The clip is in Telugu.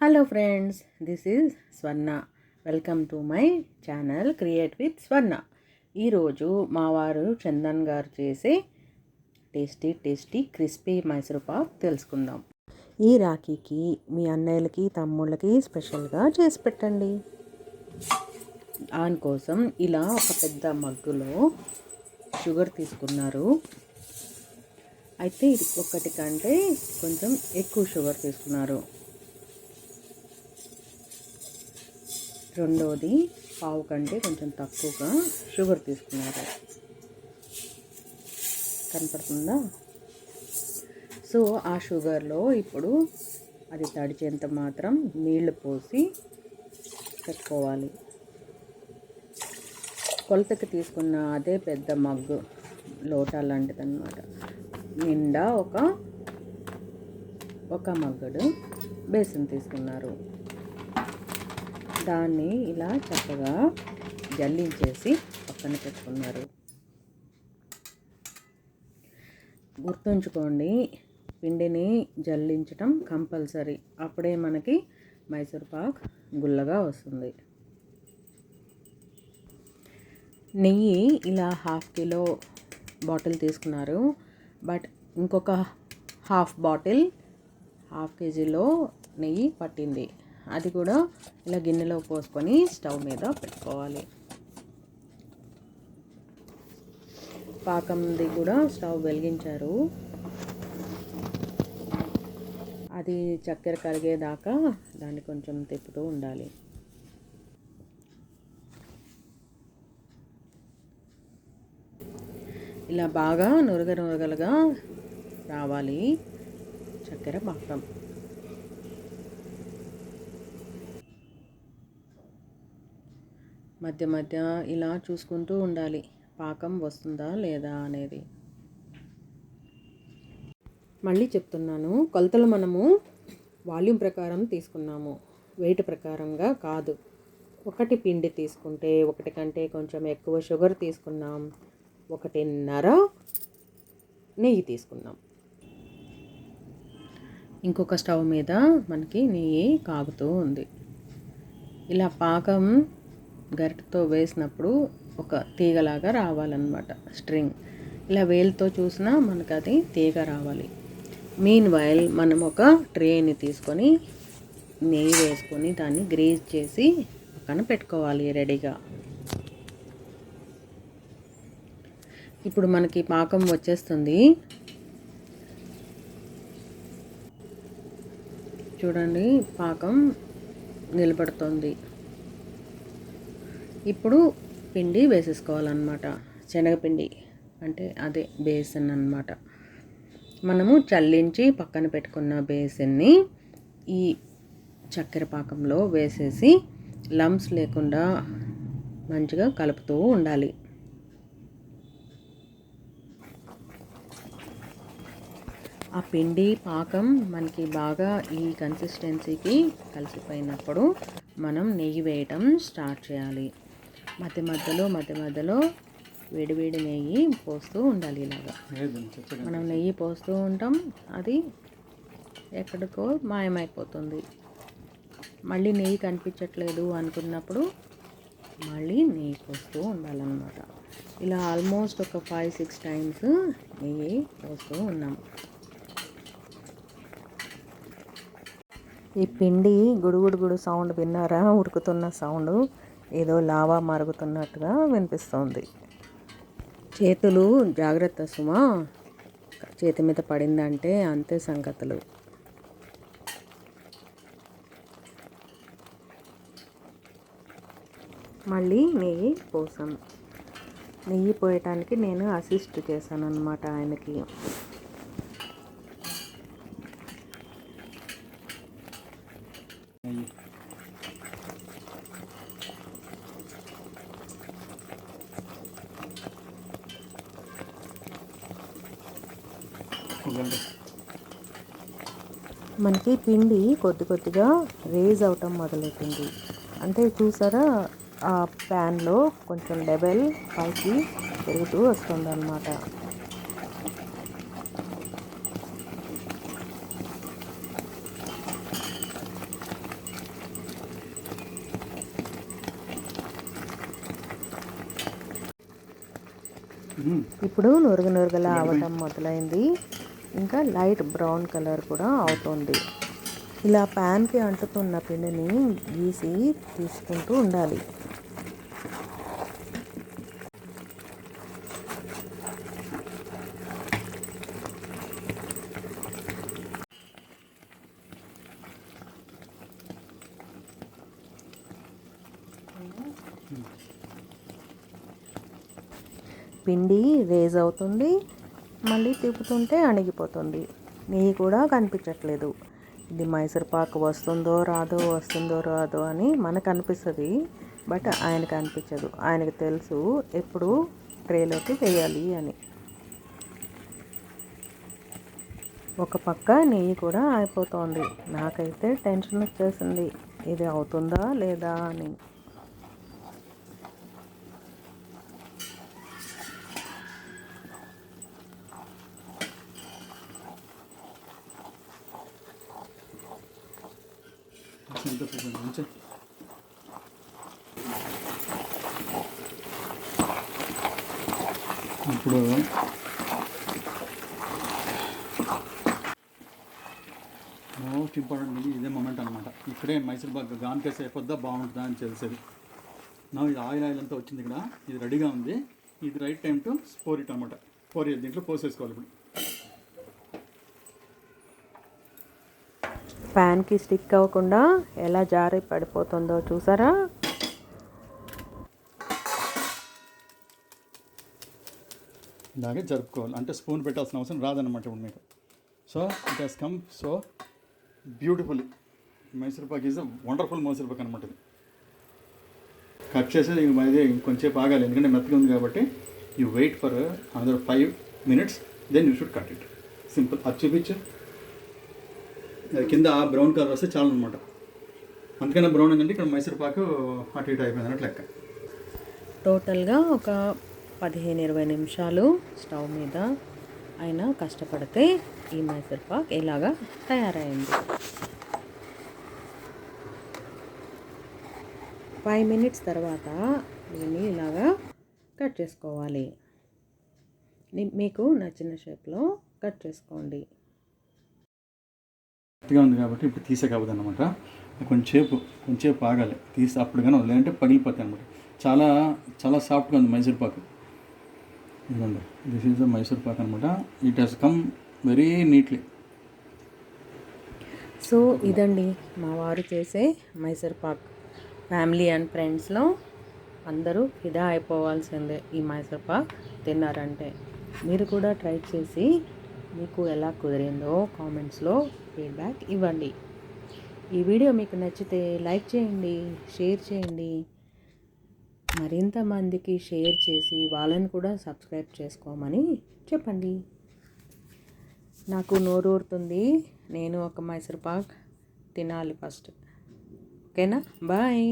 Hello friends, this is Swarna. Welcome to my channel create with స్వర్ణ. ఈరోజు మా వారు చందన్ గారు చేసే టేస్టీ క్రిస్పీ మైసూర్పాక్ తెలుసుకుందాం. ఈ రాఖీకి మీ అన్నయ్యలకి తమ్ముళ్ళకి స్పెషల్గా చేసి పెట్టండి. దానికోసం ఇలా ఒక పెద్ద మగ్గులో షుగర్ తీసుకున్నారు. అయితే ఇది ఒకటి కంటే కొంచెం ఎక్కువ షుగర్ తీసుకున్నారు. రెండోది పావు కంటే కొంచెం తక్కువగా షుగర్ తీసుకున్నారు. కనపడుతుందా? సో ఆ షుగర్లో ఇప్పుడు అది తడిచేంత మాత్రం నీళ్లు పోసి పెట్టుకోవాలి. కొలతకి తీసుకున్న అదే పెద్ద మగ్గు లోటా లాంటిది అన్నమాట. నిండా ఒక మగ్గుడు బేసన్ తీసుకున్నారు. దాన్ని ఇలా చక్కగా జల్లించేసి పక్కన పెట్టుకున్నారు. గుర్తుంచుకోండి, పిండిని జల్లించటం కంపల్సరీ. అప్పుడే మనకి మైసూర్పాక్ గుల్లగా వస్తుంది. నెయ్యి ఇలా 1/2 కిలో బాటిల్ తీసుకున్నారు. బట్ ఇంకొక హాఫ్ బాటిల్ 1/2 కేజీలో నెయ్యి పట్టింది. అది కూడా ఇలా గిన్నెలో పోసుకొని స్టవ్ మీద పెట్టుకోవాలి. పాకంది కూడా స్టవ్ వెలిగించారు. అది చక్కెర కరిగేదాకా దాన్ని కొంచెం తిప్పుతూ ఉండాలి. ఇలా బాగా నురగలుగా రావాలి చక్కెర పాకం. మధ్య ఇలా చూసుకుంటూ ఉండాలి, పాకం వస్తుందా లేదా అనేది. మళ్ళీ చెప్తున్నాను, కొలతలు మనము వాల్యూమ్ ప్రకారం తీసుకున్నాము, వెయిట్ ప్రకారంగా కాదు. ఒకటి పిండి తీసుకుంటే ఒకటి కంటే కొంచెం ఎక్కువ షుగర్ తీసుకున్నాం, 1.5 నెయ్యి తీసుకున్నాం. ఇంకొక స్టవ్ మీద మనకి నెయ్యి కాగుతూ ఉంది. ఇలా పాకం గరిటతో వేసినప్పుడు ఒక తీగలాగా రావాలన్నమాట, స్ట్రింగ్. ఇలా వేలుతో చూసినా మనకు అది తీగ రావాలి. మీన్ వైల్ మనం ఒక ట్రేని తీసుకొని నెయ్యి వేసుకొని దాన్ని గ్రీజ్ చేసి పక్కన పెట్టుకోవాలి రెడీగా. ఇప్పుడు మనకి పాకం వచ్చేస్తుంది. చూడండి, పాకం నిలబడుతుంది. ఇప్పుడు పిండి వేసేసుకోవాలన్నమాట. శనగపిండి అంటే అదే బేసన్ అన్నమాట. మనము చల్లించి పక్కన పెట్టుకున్న బేసన్ని ఈ చక్కెర పాకంలో వేసేసి లంప్స్ లేకుండా మంచిగా కలుపుతూ ఉండాలి. ఆ పిండి పాకం మనకి బాగా ఈ కన్సిస్టెన్సీకి కలిసిపోయినప్పుడు మనం నెయ్యి వేయటం స్టార్ట్ చేయాలి. మధ్యలో వేడివేడి నెయ్యి పోస్తూ ఉండాలి. ఇలాగా మనం నెయ్యి పోస్తూ ఉంటాం, అది ఎక్కడికో మాయమైపోతుంది. మళ్ళీ నెయ్యి కనిపించట్లేదు అనుకున్నప్పుడు మళ్ళీ నెయ్యి పోస్తూ ఉండాలన్నమాట. ఇలా ఆల్మోస్ట్ ఒక 5-6 టైమ్స్ నెయ్యి పోస్తూ ఉన్నాం. ఈ పిండి గుడుగుడు సౌండ్ విన్నారా? ఉడుకుతున్న సౌండ్, ఏదో లావా మరుగుతున్నట్టుగా వినిపిస్తుంది. చేతులు జాగ్రత్త సుమా, చేతి మీద పడిందంటే అంతే సంగతులు. మళ్ళీ నెయ్యి పోసాం. నెయ్యి పోయటానికి నేను అసిస్ట్ చేశాను అన్నమాట ఆయనకి. మనకి పిండి కొద్దిగా రేజ్ అవటం మొదలవుతుంది. అంటే చూసారా, ఆ ప్యాన్లో కొంచెం లెవెల్ పైకి పెరుగుతూ వస్తుంది అన్నమాట. ఇప్పుడు నురగలా అవ్వటం మొదలైంది. ఇంకా లైట్ బ్రౌన్ కలర్ కూడా అవుతుంది. ఇలా ప్యాన్కి అంటుతున్న పిండిని గీసి తీసుకుంటూ ఉండాలి. పిండి రేజ్ అవుతుంది, మళ్ళీ తిప్పుతుంటే అణిగిపోతుంది. నెయ్యి కూడా కనిపించట్లేదు. ఇది మైసూర్పాక్ వస్తుందో రాదో అని మనకు అనిపిస్తుంది, బట్ ఆయనకు అనిపించదు. ఆయనకు తెలుసు ఎప్పుడు ట్రేలోకి వేయాలి అని. ఒక పక్క నెయ్యి కూడా అయిపోతుంది. నాకైతే టెన్షన్ వచ్చేసింది, ఇది అవుతుందా లేదా అని. ఇప్పుడు మోస్ట్ ఇంపార్టెంట్ ఇదే మూమెంట్ అనమాట. ఇక్కడే మైసూర్పాక్ గానికేసి అయిపోద్దా బాగుంటుందా అని తెలిసేది. నా ఇది ఆయిల్ అంతా వచ్చింది ఇక్కడ, ఇది రెడీగా ఉంది. ఇది right time to spore it అనమాట. దీంట్లో పోసేసుకోవాలి. ఇప్పుడు ప్యాన్కి స్టిక్ అవ్వకుండా ఎలా జారి పడిపోతుందో చూసారా. ఇలాగే జరుపుకోవాలి, అంటే స్పూన్ పెట్టాల్సిన అవసరం రాదన్నమాట ఇప్పుడు మీకు. So it has come so beautifully. Mysore pak is a wonderful Mysore pak అనమాట. ఇది కట్ చేసేది ఇది ఇంకొంచెం ఆగాలి, ఎందుకంటే మెత్తగా ఉంది కాబట్టి. You wait for another 5 minutes, then you should cut it. Simple. అది చూపించు. అది కింద బ్రౌన్ కలర్ వస్తే చాలు అనమాట. అందుకనే బ్రౌన్ ఏంటంటే ఇక్కడ మైసూర్పాకు అటు ఇటు అయిపోయింది అన్నట్టు లెక్క. టోటల్గా ఒక 15-20 నిమిషాలు స్టవ్ మీద అయినా కష్టపడితే ఈ మైసూర్పాక్ ఇలాగా తయారైంది. 5 minutes తర్వాత దీన్ని ఇలాగా కట్ చేసుకోవాలి. మీకు నచ్చిన షేప్లో కట్ చేసుకోండి. గట్టిగా ఉంది కాబట్టి ఇప్పుడు తీసే కావద్దు అనమాట. కొంచెంసేపు ఆగాలి, తీసి అప్పుడు కానీ లేదంటే పగిలిపోతాయి అనమాట. చాలా చాలా సాఫ్ట్గా ఉంది మైసూర్పాక్. ఇదిగోండి, దిస్ ఈజ్ ద మైసూర్పాక్ అనమాట. It has come very neatly. So ఇదండి మా వారు చేసే మైసూర్పాక్. ఫ్యామిలీ అండ్ ఫ్రెండ్స్లో అందరూ ఫిదా అయిపోవాల్సిందే ఈ మైసూర్పాక్ తిన్నారంటే. మీరు కూడా ట్రై చేసి మీకు ఎలా కుదిరిందో కామెంట్స్లో ఫీడ్బ్యాక్ ఇవ్వండి. ఈ వీడియో మీకు నచ్చితే లైక్ చేయండి, షేర్ చేయండి. మరింత మందికి షేర్ చేసి వాళ్ళని కూడా సబ్స్క్రైబ్ చేసుకోమని చెప్పండి. నాకు నోరూరుతుంది, నేను ఒక మైసూర్పాక్ తినాలి ఫస్ట్. ఓకేనా? బాయ్.